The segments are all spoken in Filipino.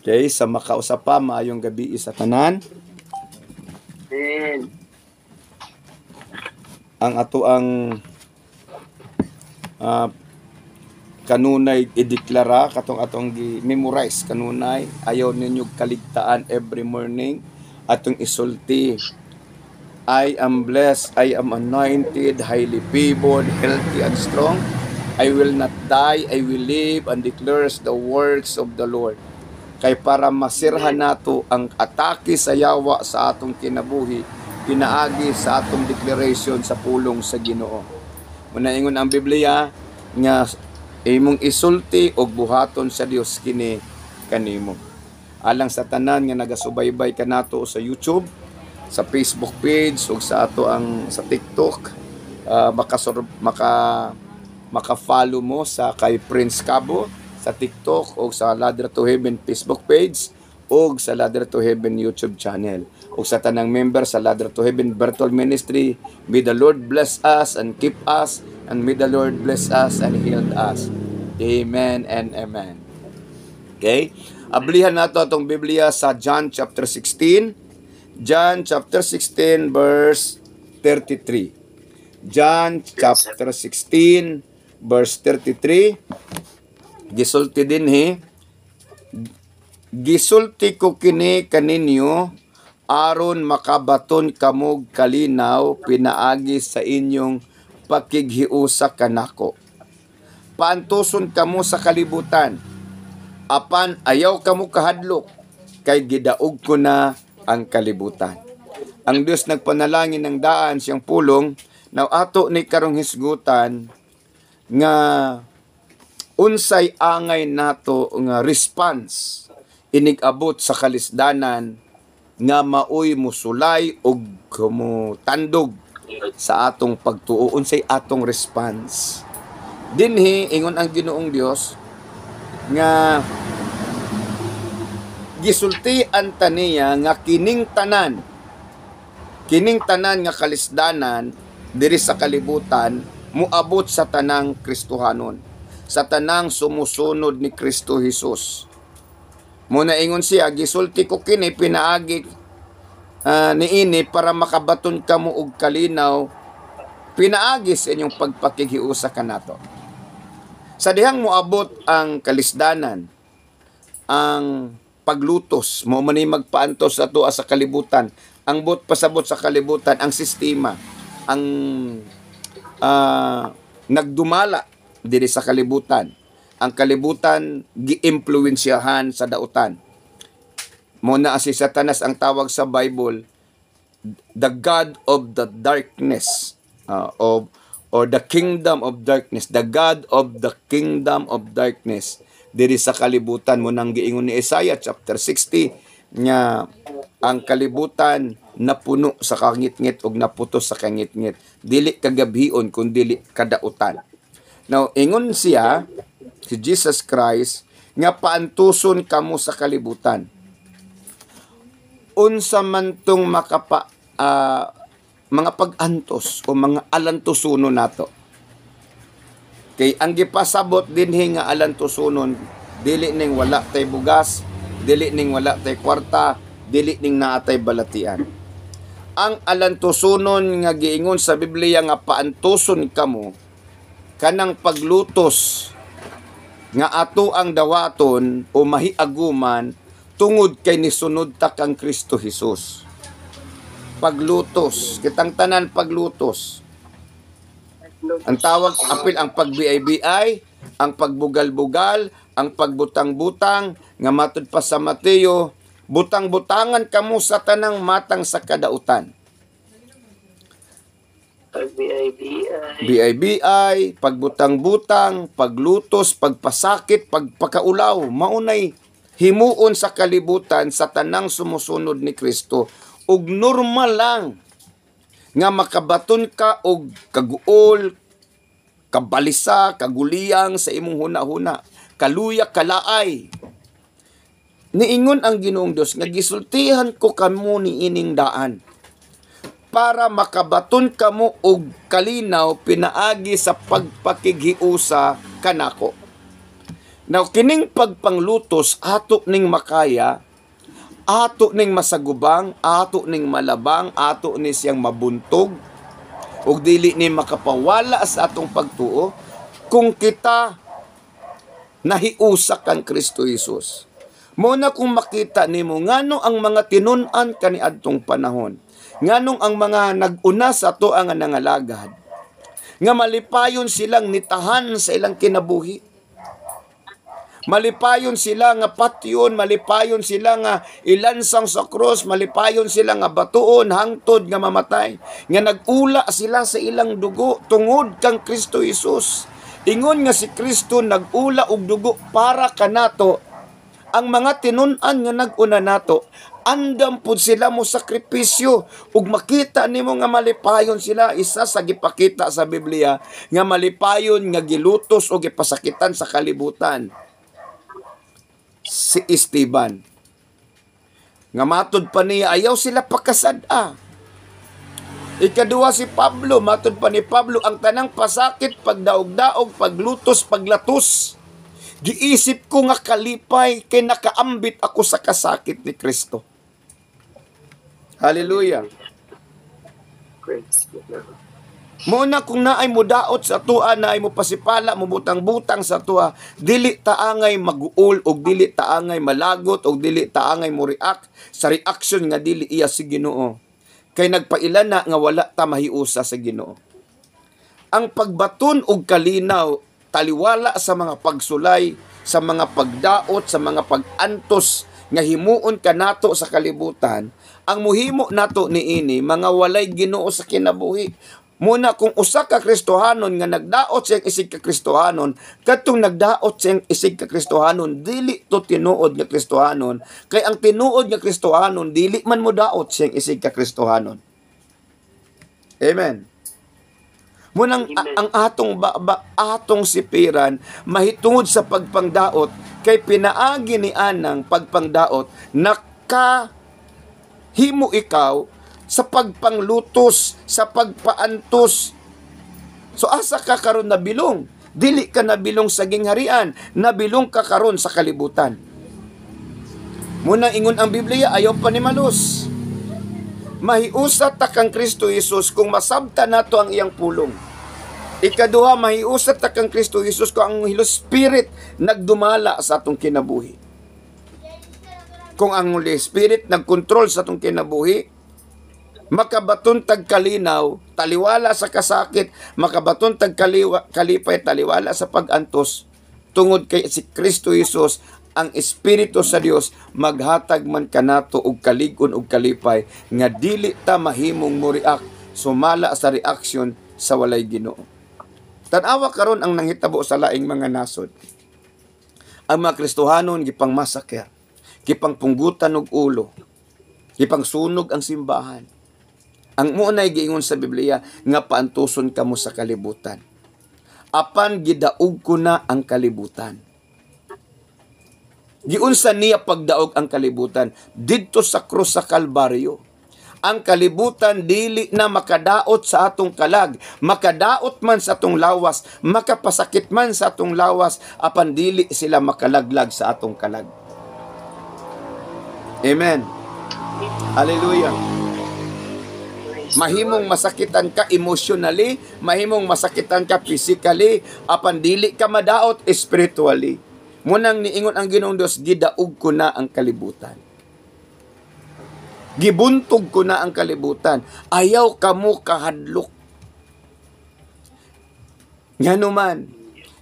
Okay, sa makausapa, maayong gabi sa tanan. Amen. Ang ato ang kanunay ideklara, katong atong gi-memorize kanunay, ayaw ninyo kaligtaan every morning, atong isulti. I am blessed, I am anointed, highly favored, healthy and strong. I will not die, I will live and declares the works of the Lord. Kay para masirhan nato ang atake sa yawa sa atong kinabuhi, pinaagi sa atong declaration sa pulong sa Ginoo. Muna ingon ang Biblia nga imong isulti og buhaton sa Dios kini kanimo. Alang sa tanan nga nagasubaybay kanato sa YouTube, sa Facebook page ug sa ato ang sa TikTok, maka-follow mo sa kay Prince Cabo sa TikTok o sa Ladder to Heaven Facebook page o sa Ladder to Heaven YouTube channel. O sa tanang member sa Ladder to Heaven Virtual Ministry, may the Lord bless us and keep us, and may the Lord bless us and heal us. Amen and amen. Okay? Ablihan nato atong Biblia sa John chapter 16. John chapter 16 verse 33. John chapter 16 verse 33. Gisulti dinhi, gisulti ko kini kaninyo aron makabaton kamog kalinaw pinaagi sa inyong pakighiusa kanako. Paantuson kamo sa kalibutan, apan ayaw kamo kahadlok, kay gidaog ko na ang kalibutan. Ang Dios nagpanalangin ng daan siyang pulong na ato ni karong hisgutan nga unsay angay nato nga response inig-abot sa kalisdanan nga maoy musulay og kumutandog sa atong pagtuo. Unsay atong response dinhi ingon ang Ginoong Dios nga gisultian taniya nga kining tanan nga kalisdanan diri sa kalibutan muabot sa tanang Kristohanon, sa tanang sumusunod ni Kristo Jesus. Muna ingon siya, gisulti ko kini pinaagi niini para makabaton kamo og kalinaw pinaagi sa inyong pagpakighiusa kanato. Sa dihang moabot ang kalisdanan, ang paglutos, mo man magpaantos sa tuwa sa kalibutan, ang pasabot sa kalibutan, ang sistema, ang nagdumala diri sa kalibutan. Ang kalibutan giimpluwensyahan sa dautan. Muna si Satanas ang tawag sa Bible, the God of the darkness, or the kingdom of darkness, the God of the kingdom of darkness diri sa kalibutan. Mo nang giingon ni Isaiah chapter 60 nga ang kalibutan napuno sa kangitngit ug naputos sa kangitngit, dili kagabhion kun dili kadautan. Now, ingon siya, si Jesus Christ, nga paantuson kamo sa kalibutan. Unsa man tong mga pag-antos o mga alantusunon nato. Kay ang gipasabot dinhi nga alantusunon, dili ning wala tay bugas, dili ning wala tay kwarta, dili ning naatay balatian. Ang alantusunon nga giingon sa Biblia nga paantuson kamo, kanang paglutos nga ato ang dawaton o mahiaguman tungod kay nisunod ta kang Kristo Jesus. Paglutos, kitang tanan paglutos. Ang tawag apil ang pagbiay-biay, ang pagbugal-bugal, ang pagbutang-butang, nga matud pa sa Mateo, butang-butangan kamo sa tanang matang sa kadautan. BIBI, pagbutang-butang, paglutos, pagpasakit, pagpakaulaw, maunay himuon sa kalibutan sa tanang sumusunod ni Kristo. Ug normal lang nga makabaton ka og kaguol, kabalisa, kaguliyang sa imong huna-huna, kaluya, kalaay. Niingon ang Ginoong Dios nga gisultihan ko kamo ni ining daan para makabaton kamo og kalinaw pinaagi sa pagpakighiusa kanako. Now, kining pagpanglutos, ato ning makaya, ato ning masagubang, ato ning malabang, ato ni siyang mabuntog, ug dili ni makapawala sa atong pagtuo, kung kita nahiusa kang Kristo Jesus. Muna kung makita nimo ngano ang mga tinun-an kaniadtong panahon, nganong ang mga nag-una sa ato nga nangalagad, nga malipayon silang nitahan sa ilang kinabuhi. Malipayon sila nga patyon, malipayon sila nga ilansang sa krus, malipayon sila nga batuon, hangtod nga mamatay. Nga nag-ula sila sa ilang dugo tungod kang Kristo Jesus. Ingon nga si Kristo nag-ula og dugo para kanato. Ang mga tinun-an nga nag-una nato, andam pud sila mo sakripisyo. Ug makita nimo nga malipayon sila, isa sa gipakita sa Biblia nga malipayon nga gilutos o gipasakitan sa kalibutan. Si Esteban. Nga matod pa niya, ayaw sila pakasada. Ikaduha si Pablo, matod pa ni Pablo, ang tanang pasakit, pagdaog-daog, paglutos, paglatos. Giisip ko nga kalipay, kay nakaambit ako sa kasakit ni Kristo. Hallelujah. Muna kung naay mo daot sa tua, naay mo pasipala, mo butang-butang sa tua, dili taangay mag-uol, o dili taangay malagot, o dili taangay mo react sa reaction nga dili iya si Ginoo. Kay nagpailan na nga wala ta mahiusa sa Ginoo. Ang pagbaton og kalinaw, taliwala sa mga pagsulay, sa mga pagdaot, sa mga pag-antos, nga himuon kanato sa kalibutan, ang muhimo nato niini, mga walay Ginoo sa kinabuhi. Muna kung usa ka Kristohanon nga nagdaot siyang isig ka Kristohanon, katong nagdaot siyang isig ka Kristohanon, dili to tinuod nga Kristohanon, kay ang tinuod nga Kristohanon, dili man mo daot siyang isig ka Kristohanon. Amen. Munang ang atong sipiran mahitungod sa pagpangdaot, kay pinaagi ni anang pagpangdaot, nakahimo ikaw sa pagpanglutos, sa pagpaantos. So asa ka karon nabilong? Dili ka nabilong sa gingharian, nabilong ka karon sa kalibutan. Muna ingon ang Biblia, ayaw pa ni malos. Mahiusat ta kang Kristo Jesus kung masabta nato ang iyang pulong. Ikaduha, mahiusat ta kang Kristo Jesus kung ang Holy Spirit nagdumala sa atong kinabuhi. Kung ang Holy Spirit nagkontrol sa atong kinabuhi, makabaton tag kalinaw, taliwala sa kasakit, makabaton tag kalipay, taliwala sa pag-antos, tungod kay si Kristo Jesus, ang Espiritu sa Dios maghatag man kanato og kalig-on og kalipay, nga dili ta mahimong mo react, sumala sa reaksyon sa walay Ginoo. Tan-awa karon ang nanghitabo sa laing mga nasod. Ang mga Kristohanon gipang masakya, gipang punggutan og ulo, gipang sunog ang simbahan. Ang munay giingon sa Biblia nga paantuson kamo sa kalibutan. Apan gidaog ko na ang kalibutan. Giunsa niya pagdaog ang kalibutan didto sa krus sa Kalbaryo. Ang kalibutan dili na makadaot sa atong kalag, makadaot man sa atong lawas, makapasakit man sa atong lawas, apan dili sila makalaglag sa atong kalag. Amen. Hallelujah. Mahimong masakitan ka emotionally, mahimong masakitan ka physically, apan dili ka madaot spiritually. Munang niingon ang Ginoong Dios, gidaog ko na ang kalibutan. Gibuntog ko na ang kalibutan. Ayaw kamo kahadlok. Nganuman,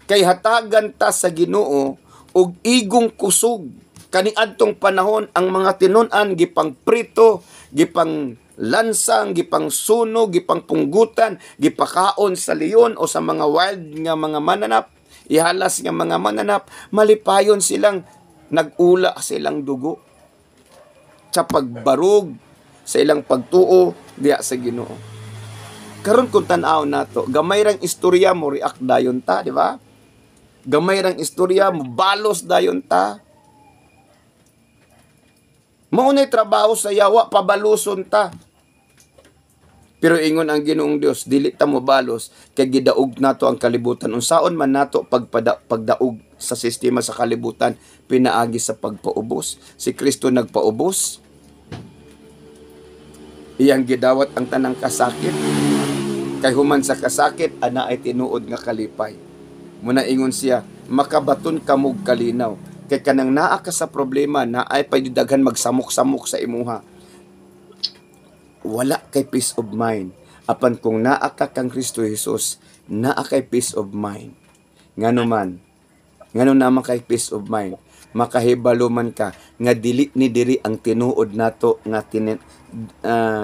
kay hatagan ta sa Ginoo og igong kusog. Kaniadtong panahon ang mga tinun-an gipang prito, gipang lansang, gipang sunog, gipang punggutan, gipakaon sa leon o sa mga wild nga mga mananap, ihalas nga mga mananap, malipayon silang nag-ula sa ilang dugo sa pagbarog sa ilang pagtuo diya sa Ginoo. Karon kung tan-aw nato, gamay rang istorya mo react dayon ta, di ba? Gamay rang istorya mo balos dayon ta. Maunay trabaho sa yawa pabaluson ta. Pero ingon ang Ginoong Dios, dili ta mo balos kay gidaog nato ang kalibutan. Unsaon man nato pagdaog sa sistema sa kalibutan, pinaagi sa pagpaubos. Si Kristo nagpaubos. Iyang gidawat ang tanang kasakit. Kay human sa kasakit, ana ay tinuod nga kalipay. Muna ingon siya, makabaton kamog kalinaw. Kay kanang naa ka sa problema, na ay pagdidaghan magsamok-samok sa imuha. Wala kay peace of mind. Apan kung naa ka kang Kristo Jesus, naa kay peace of mind. Ngano naman kay peace of mind. Makahibalo man ka nga dili ni diri ang tinuod nato nga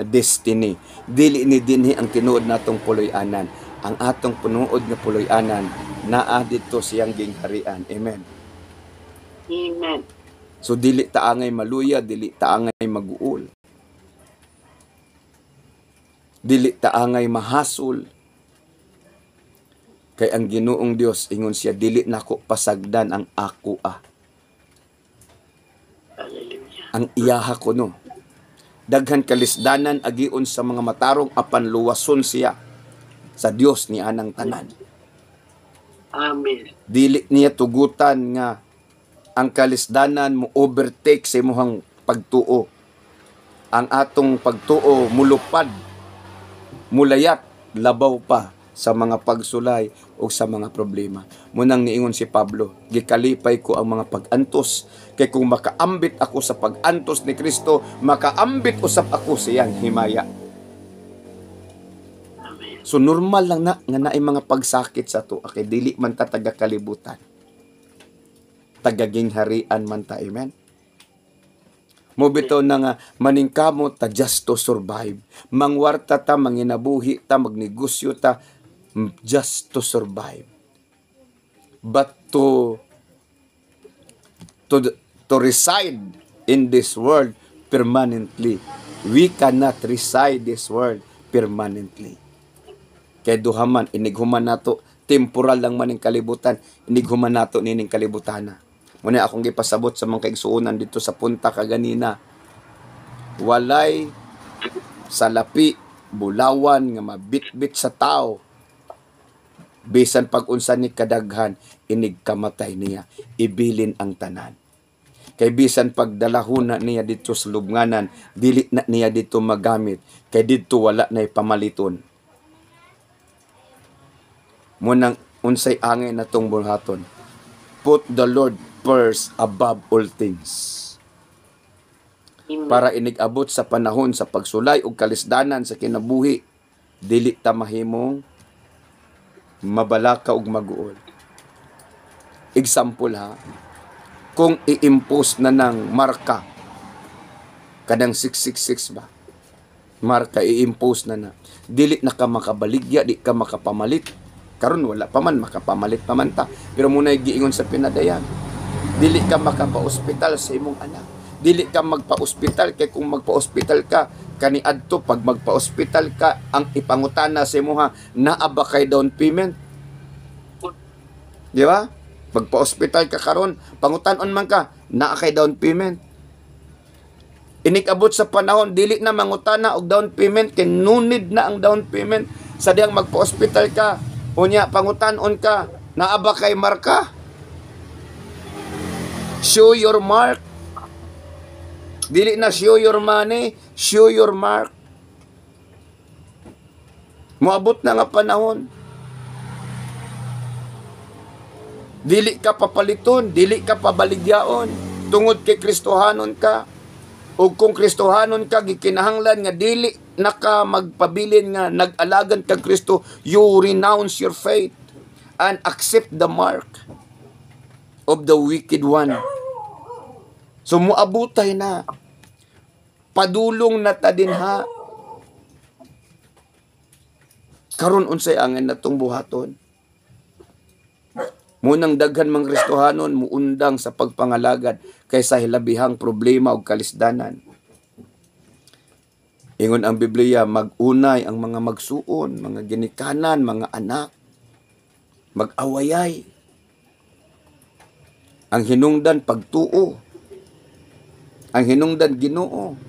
destiny. Dili ni dinhi ang tinuod natong puloy-anan. Ang atong punuod nga puloy-anan naa dito siyang gingharian. Amen. Amen. So dili ta angay maluya, dili ta angay maguol. Dili ta angay mahasol. Kay ang Ginoong Dios ingon siya, dili nako pasagdan ang ako Hallelujah. ang iyaha ko no. Daghan kalisdanan agion sa mga matarong apan luwason siya sa Dios ni anang tanan. Amen. Dili niya tugutan nga ang kalisdanan mo overtake sa imong pagtuo. Ang atong pagtuo mulupad, mulayat, labaw pa sa mga pagsulay o sa mga problema. Munang niingon si Pablo, gikalipay ko ang mga pag-antos, kay kung makaambit ako sa pag-antos ni Kristo, makaambit usap ako sa iyang himaya. Amen. So normal lang na nga naay mga pagsakit sa to, kay dili man ta taga kalibutan. Tagagingharian man ta, amen. Mo bitaw na nga maningkamot ta just to survive. Mangwarta ta, manginabuhi ta, magnegosyo ta just to survive. But to reside in this world permanently. We cannot reside this world permanently. Kay duhaman inighuman nato temporal lang maning kalibutan, inighuman nato nining kalibutana. Muna akong gipasabot sa mga kaigsuonan dito sa punta kaganina. Walay salapi, bulawan nga mabitbit sa tao. Bisan pag-unsa ni kadaghan, inig kamatay niya. Ibilin ang tanan. Kay bisan pagdalahuna niya dito sa lubnganan, dili na niya dito magamit. Kay dito wala na pamaliton. Munang unsay angay na tong bulhaton. Put the Lord first above all things. Amen. Para inigabot sa panahon sa pagsulay ug kalisdanan sa kinabuhi, dili ta mahimong mabalaka ug maguol. Example ha, kung i-impose na ng marka, kadang 666 ba? Marka i-impose na. Dili na ka makabaligya, di ka makapamalit. Karon wala pa man, makapamalit pa man ta. Pero muna giingon sa pinadayan, dili ka makapa-ospital sa imong anak. Dili ka magpa-ospital, kay kung magpa-ospital ka, kaniadto pag magpa-ospital ka, ang ipangutana sa imuha, naa ba kay down payment? Di ba? Magpa-ospital ka karon, pangutanon man ka, naa kay down payment. Inikabot sa panahon, dili na mangutana og down payment, kay no need na ang down payment. Sa diyang magpa-ospital ka, unya pangutanon ka, naa ba kay marka? Show your mark. Dili na show your money, show your mark. Moabot na nga panahon. Dili ka papaliton, dili ka pabaligyaon. Tungod kay Kristohanon ka. O kung Kristohanon ka, gikinahanglan nga dili na ka magpabilin nga nag-alagan kag Kristo, you renounce your faith and accept the mark of the wicked one. So muabutay na. Padulong na ta dinha. Karon unsay angin natong buhaton. Munang daghan mang Kristohanon muundang sa pagpangalagad kaysa hilabihang problema o kalisdanan. Ingon ang Biblia, mag-unay ang mga magsuon, mga ginikanan, mga anak. Mag-awayay. Ang hinungdan pagtuo. Ang hinungdan Ginoo.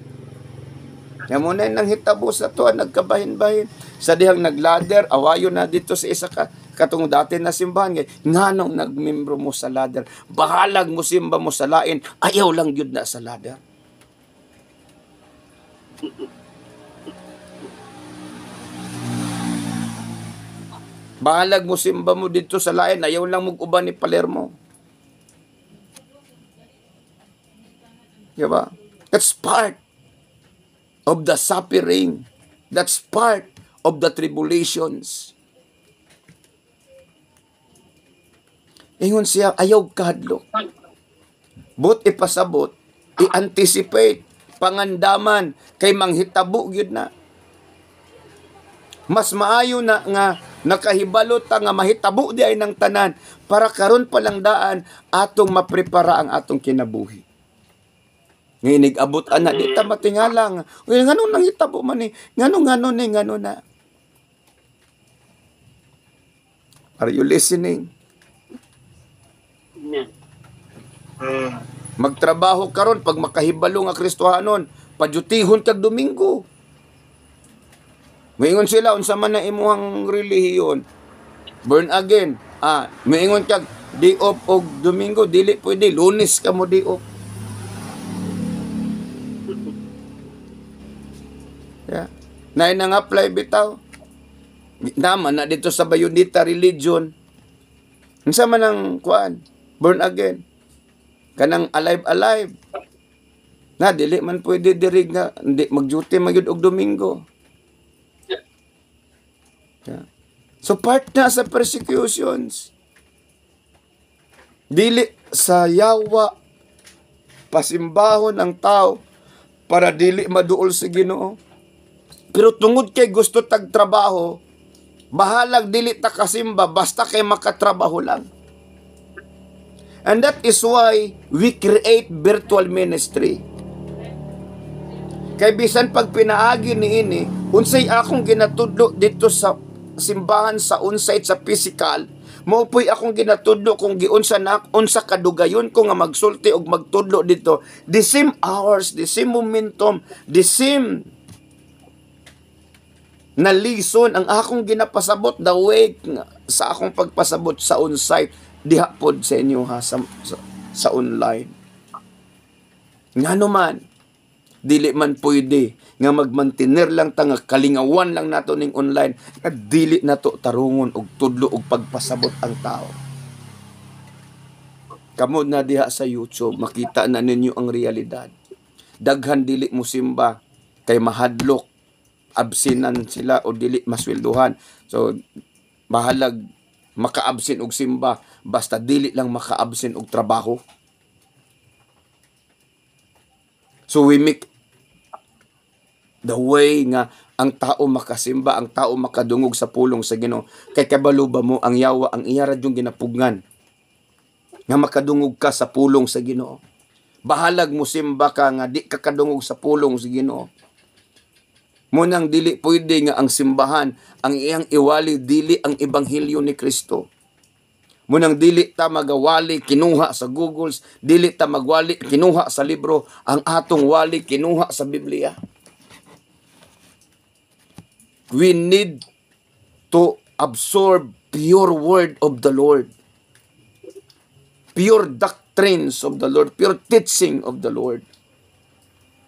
Nga muna nang hitabo sa to, nagkabahin-bahin. Sa dihang naglader, awayo na dito sa isa ka, katong dati na simbahan. Nganong nagmembro mo sa lader? Bahalag mo simba mo sa lain, ayaw lang yun na sa lader. Bahalag mo simba mo dito sa lain, ayaw lang mag-uban ni Palermo. Diba? That's part of the suffering. That's part of the tribulations. Ingon siya, ayaw kahadlok. But ipasabot, i-anticipate, pangandaman, kay manghitabo yun na. Mas maayo na nga nakahibalot nga mahitabo di ay ng tanan para karon pa lang daan atong maprepara ang atong kinabuhi. Nginig abot ana di ta matingala nga. Uy ngano nang hitabo man ni? Ngano na. Are you listening? Amen. Magtrabaho karon pag makahibalo nga Kristohanon, padyutihon kag Domingo. Moingon sila unsa man na imuhang relihiyon. Born again. Moingon kag day off og Domingo, dili pwede Lunes ka mo day off. Yeah. Nay nang apply bitaw. Naman na dito sa Bayonita religion. Unsa man ang kuan? Born again. Kanang alive. Na dili man pwede dirig nga hindi mag-duty magyud og Domingo. Yeah. So part na sa persecutions. Dili sa yawa pasimbahon ang tao para dili maduol sa Ginoo. Pero tungod kay gusto tag trabaho, bahalag dili ta kasimba basta kay makatrabaho lang. And that is why we create virtual ministry. Kay bisan pag pinaagi niini, unsay akong ginatudlo dito sa simbahan sa on-site sa physical, maupoy akong ginatudlo kung giunsa na unsa kadugayon ko nga magsulti og magtudlo dito. The same hours, the same momentum, the same na lison ang akong ginapasabot the way sa akong pagpasabot sa on-site diha pod sa inyo ha sa online. Ngano man dili man pwede nga magmantiner lang ta nga kalingawan lang nato ning online at dili nato tarungon og tudlo og pagpasabot ang tao. Kamo na diha sa YouTube makita na ninyo ang realidad. Daghan dili mo simba kay mahadlok, absinan sila o dili masweldohan. So bahalag makaabsin og simba basta dili lang makaabsin og trabaho. So we make the way nga ang tao makasimba, ang tao makadungog sa pulong sa Ginoo. Kay kabalo ba mo ang yawa, ang iya ra yung ginapugnan nga makadungog ka sa pulong sa Ginoo. Bahalag mo simba ka nga di ka kadungog sa pulong sa Ginoo. Munang dili pwede nga ang simbahan, ang iyang iwali dili ang ebanghelyo ni Kristo. Munang dili ta magawali kinuha sa Googles, dili ta magwali kinuha sa libro, ang atong wali kinuha sa Biblia. We need to absorb pure word of the Lord. Pure doctrines of the Lord, pure teaching of the Lord.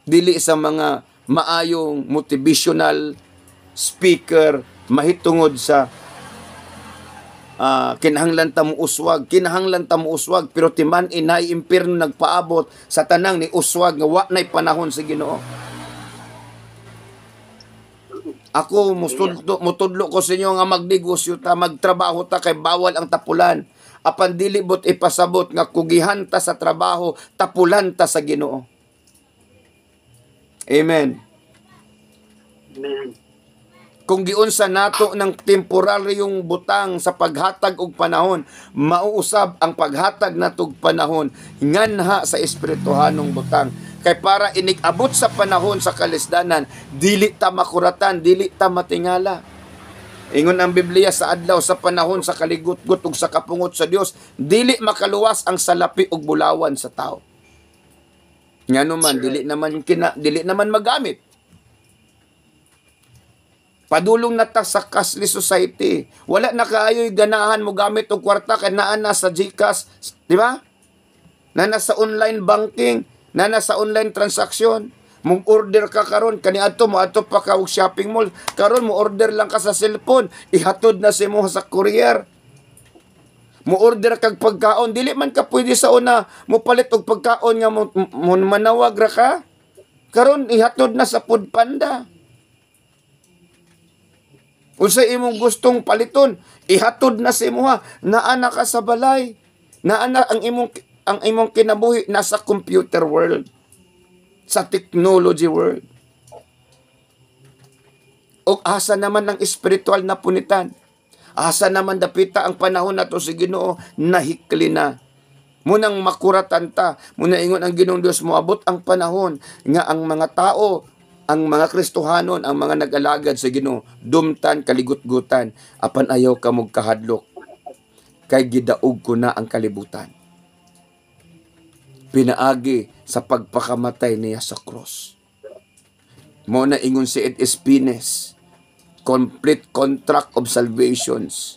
Dili sa mga maayong motivational speaker mahitungod sa kinahanglan ta mo uswag pero timan inay impierno nagpaabot sa tanang ni uswag nga wa nay panahon sa Ginoo. Ako mutudlo ko sa inyo nga magnegosyo ta, magtrabaho ta kay bawal ang tapulan. Apan dili bot ipasabot nga kugihan ta sa trabaho, tapulan ta sa Ginoo. Amen. Amen. Kung giunsa nato ng temporaryong butang sa paghatag og panahon, mauusab ang paghatag natog panahon nganha sa espirituhanong butang. Kay para inig-abot sa panahon sa kalisdanan, dili ta makuratan, dili ta matingala. Ingon ang Biblia sa adlaw sa panahon sa kaligut-gut ug sa kapungot sa Dios, dili makaluwas ang salapi ug bulawan sa tao. Ngano man dili naman magamit. Padulong na ta sa cashless society. Wala na kaayo'y ganahan mo gamit og kwarta kay naa na sa GCash, di ba? Na nasa online banking, na nasa online transaction. Mong order ka karon kaniadto mo adto pa ka og shopping mall, karon mo order lang ka sa cellphone, ihatod na si mo sa courier. Mo order kag pagkaon, dili man ka pwede sa una mo palit og pagkaon nga mo manawag ra ka. Karon ihatod na sa Foodpanda. Unsa imong gustong paliton, ihatod na sa imuha, naa na ka sa balay. Naa na ang imong kinabuhi nasa computer world, sa technology world. O asa naman ang espiritual na punitan? Asa naman dapita ang panahon nato si Ginoo nahikli na. Munang makuratan ta, muna ingon ang Ginoong Dios moabot ang panahon nga ang mga tao, ang mga Kristohanon, ang mga nag-alagad sa Ginoo, dumtan kaligut-gutan, apan ayaw ka mog kahadlok. Kay gidaog ko na ang kalibutan. Pinaagi sa pagpakamatay niya sa cross. Mo na ingon si Ed Espines, complete contract of salvations.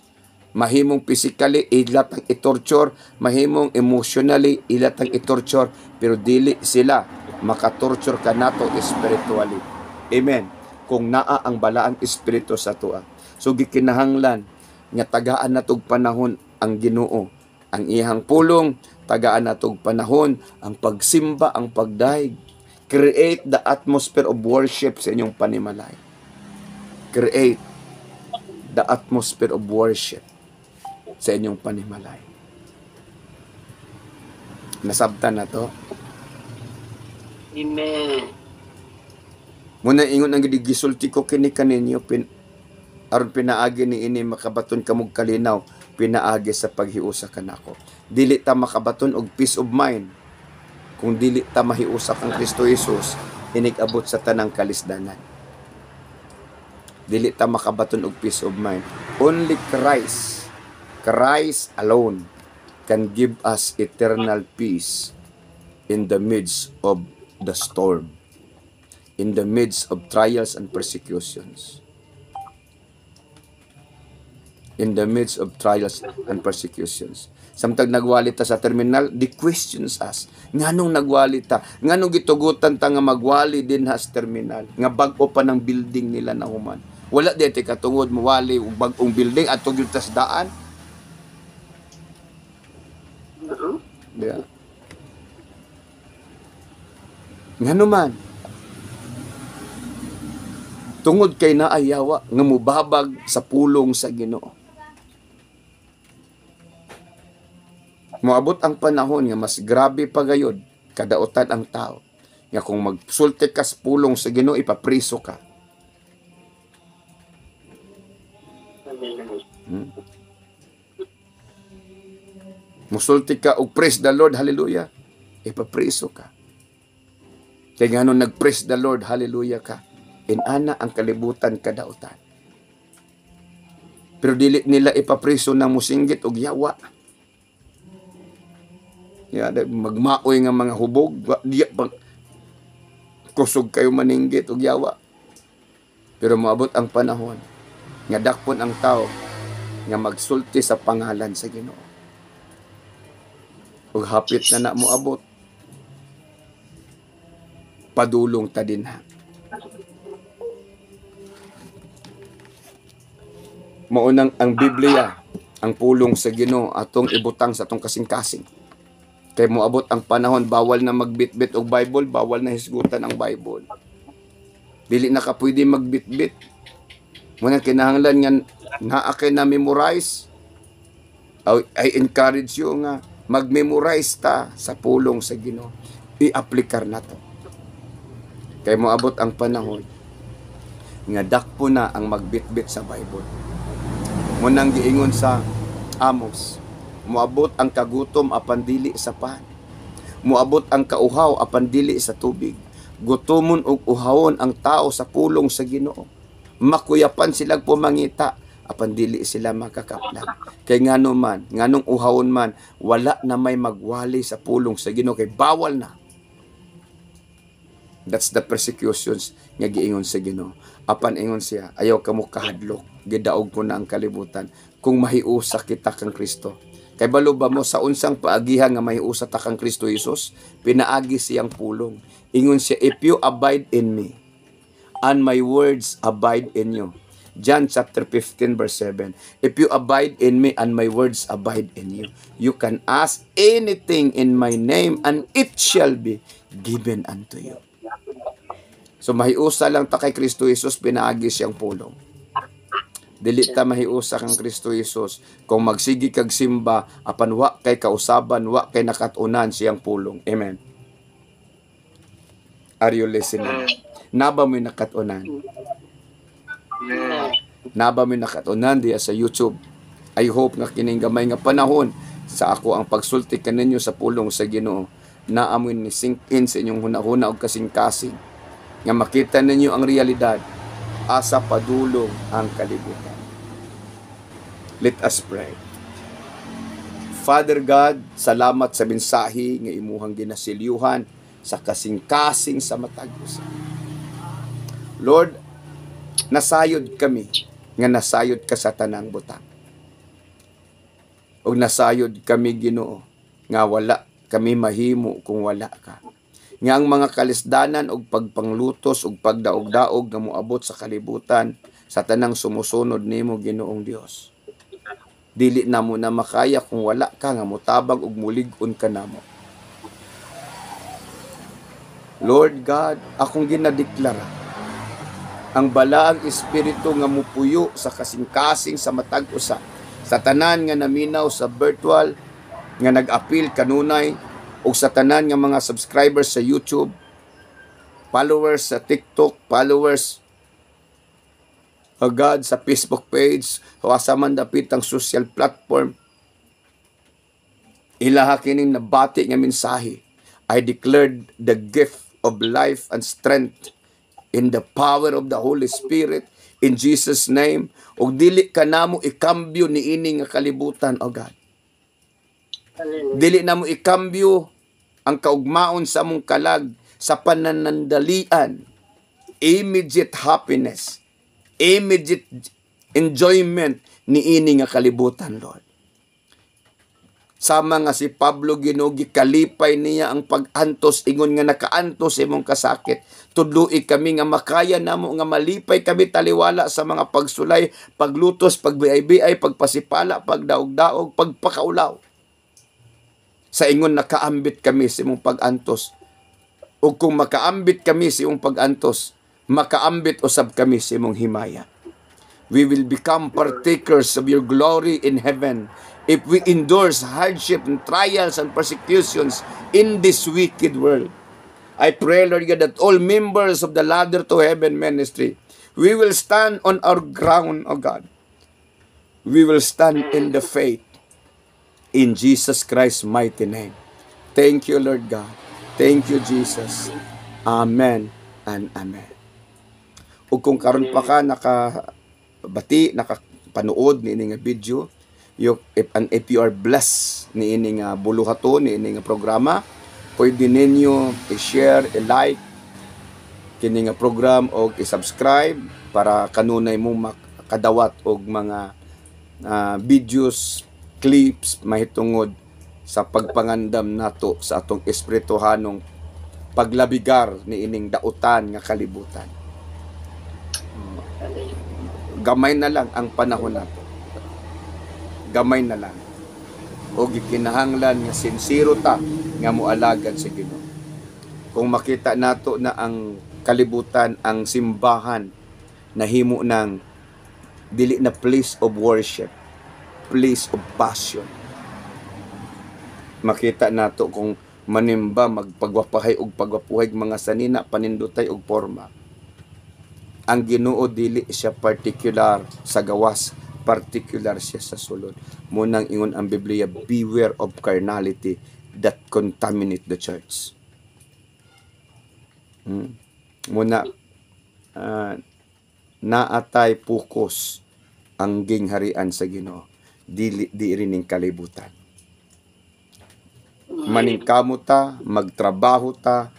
Mahimong physically ilatang itorture, mahimong emotionally ilatang itorture, pero dili sila makatorture ka nato spiritually. Amen. Kung naa ang balaang espiritu sa tuwa. So gikinahanglan nga tagaan natog panahon ang Ginoo, ang iyang pulong, tagaan natog panahon ang pagsimba, ang pagdaig. Create the atmosphere of worship sa inyong panimalay. Create the atmosphere of worship sa inyong panimalay. Nasabtan na to? Amen. Muna ingon ang gisulti ko kini kaninyo aron pinaagi ni ini makabaton kamog kalinaw, pinaagi sa paghiusa kanako. Dili ta makabaton og peace of mind kung dili ta mahiusa kang Kristo Jesus inig-abot sa tanang kalisdanan. Dili ta makabaton og peace of mind. Only Christ alone can give us eternal peace in the midst of the storm, in the midst of trials and persecutions. In the midst of trials and persecutions. Samtang nagwali ta sa terminal, di questions us. Nganong nagwali ta? Nganong gitugutan ta nga magwali din sa terminal? Nga bag-o pa ng building nila na human. Wala di iti katungod mo wali ug bag-ong building at tugil tas daan. Yeah. Ngano man? Tungod kay naayawa nga mubabag sa pulong sa Ginoo. Moabot ang panahon nga mas grabe pa gayud kadaotan ang tao. Nga kung magsulti ka sa pulong sa Ginoo, ipapriso ka. Musulti ka og praise the Lord, hallelujah, ipapriso ka. Kaya nga nung nag-praise the Lord, hallelujah ka, inana ang kalibutan kadaotan. Pero dili nila ipapriso ng musinggit og yawa. Magmaoy nga mga hubog, diya pang kusog kayo maninggit og yawa. Pero maabot ang panahon nga dakpon ang tao nga magsulti sa pangalan sa Ginoo. Ug hapit na moabot, padulong ta din ha. Maunang ang Biblia, ang pulong sa Ginoo atong ibutang sa atong kasing-kasing. Kay moabot ang panahon, bawal na magbitbit og Bible, bawal na hisgutan ang Bible. Dili na ka pwede magbitbit. Muna kinahanglan nga naa kay na memorize. I encourage you nga mag-memorize ta sa pulong sa Ginoo. I-aplikar na to. Kay moabot ang panahon nga dakpo na ang magbitbit sa Bible. Munang giingon sa Amos, moabot ang kagutom apan dili sa pan. Moabot ang kauhaw apan dili sa tubig. Gutomon ug uhawon ang tao sa pulong sa Ginoo. Makuyapan silang pumangita apan dili sila makakaplan. Kay ngano man, nganong uhawon man, wala na may magwali sa pulong sa Ginoo kay bawal na. That's the persecutions nga giingon sa Ginoo. Apan ingon siya, ayaw kamo kahadlok, gidaog ko na ang kalibutan kung mahiusa kita kang Kristo. Kay balo ba mo sa unsang paagihan nga mahiusa ta kang Kristo Jesus, pinaagi siyang pulong. Ingon siya, if you abide in me, and my words abide in you. John chapter 15 verse 7. If you abide in me and my words abide in you, you can ask anything in my name and it shall be given unto you. So mahiusa lang ta kay Kristo Jesus, pinaagi siyang pulong. Dili ta mahiusa kang Kristo Jesus kung magsigi kag simba apan wa kay kausaban, wa kay nakatunan siyang pulong. Amen. Are you listening? Naba mo nakatunan? Naba mo nakatunan diya sa YouTube? I hope nga kining gamay nga panahon sa ako ang pagsulti kaninyo sa pulong sa Ginoo, naamoy ni sink in sa inyong hunahuna og kasing-kasing nga makita ninyo ang realidad asa padulong ang kalibutan. Let us pray. Father God, salamat sa mensahe nga imuhang ginasilyuhan sa kasing-kasing sa matag usa. Lord, nasayod kami nga nasayod ka sa tanang butang. O nasayod kami, Ginoo, nga wala kami mahimo kung wala ka. Nga ang mga kalisdanan og pagpanglutos og pagdaog-daog nga moabot sa kalibutan sa tanang sumusunod nimo, Ginoong Dios. Dili na mo na makaya kung wala ka nga motabang og mulig-on ka namo. Lord God, akong ginadeklara ang balaang espiritu nga mupuyo sa kasing-kasing sa matag usa, sa tanan nga naminaw sa virtual nga nag-apil kanunay, o sa tanan nga mga subscribers sa YouTube, followers sa TikTok, followers agad sa Facebook page, o asaman dapit ang social platform, ilaha kining nabati nga mensahe. I declared the gift of life and strength in the power of the Holy Spirit in Jesus' name. O dili ka namo ikambyo ni ini nga kalibutan, o God. Dili na mo ikambyo ang kaugmaon sa mong kalag sa pananandalian, immediate happiness, immediate enjoyment ni ini nga kalibutan, Lord. Sama nga si Pablo, Ginoo, gikalipay niya ang pag-antos, ingon nga nakaantos imong kasakit. Tudloi kami nga makaya namo nga malipay kami taliwala sa mga pagsulay, paglutos, pagbiay-biay, pagpasipala, pagdaog-daog, pagpakaulaw. Sa ingon nakaambit kami sa imong pag-antos. O kung makaambit kami sa imong pag-antos, makaambit usab kami sa imong himaya. We will become partakers of your glory in heaven if we endure hardship and trials and persecutions in this wicked world. I pray, Lord God, that all members of the Ladder to Heaven ministry, we will stand on our ground, O God. We will stand in the faith in Jesus Christ's mighty name. Thank you, Lord God. Thank you, Jesus. Amen and amen. Ug kung karon pa ka nakabati, nakapanood ni ini nga video, if you are blessed ni ini nga buluhaton, ni ini nga programa, pwede ninyo i-share, i-like kini nga program o i-subscribe para kanunay mo makadawat og mga videos, clips mahitungod sa pagpangandam nato sa atong espirituhanong paglabigar ni ining dautan nga kalibutan. Gamay na lang ang panahon nato. Gamay na lang. O gikinahanglan nga sincero ta nga moalagad sa Ginoo. Kung makita nato na ang kalibutan, ang simbahan nahimo ng dili na place of worship, place of passion. Makita nato kung manimba, magpagwapahay og pagwapuhay mga sanina, panindutay og forma. Ang Ginoo dili siya particular sa gawas, particular siya sa sulod. Munang ingon ang Biblia, beware of carnality that contaminate the church. Muna naatay pukos ang gingharian sa Ginoo, di rining kalibutan. Maningkamo ta, magtrabaho ta,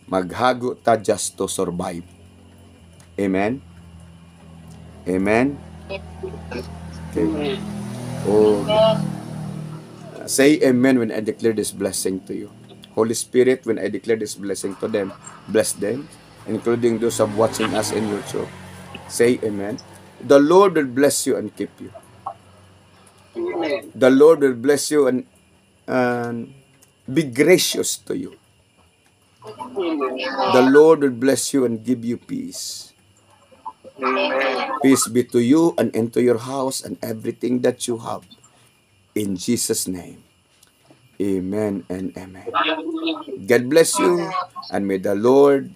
Maghago ta just to survive. Amen? Amen? Okay. Oh, say amen when I declare this blessing to you. Holy Spirit, when I declare this blessing to them, bless them, including those of watching us in YouTube. Say amen. The Lord will bless you and keep you. Amen. The Lord will bless you and be gracious to you. The Lord will bless you and give you peace. Amen. Peace be to you and into your house and everything that you have. In Jesus' name. Amen and amen. God bless you, and may the Lord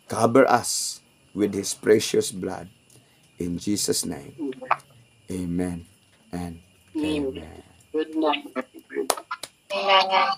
cover us with His precious blood. In Jesus' name. Amen and amen. Good night. Amen.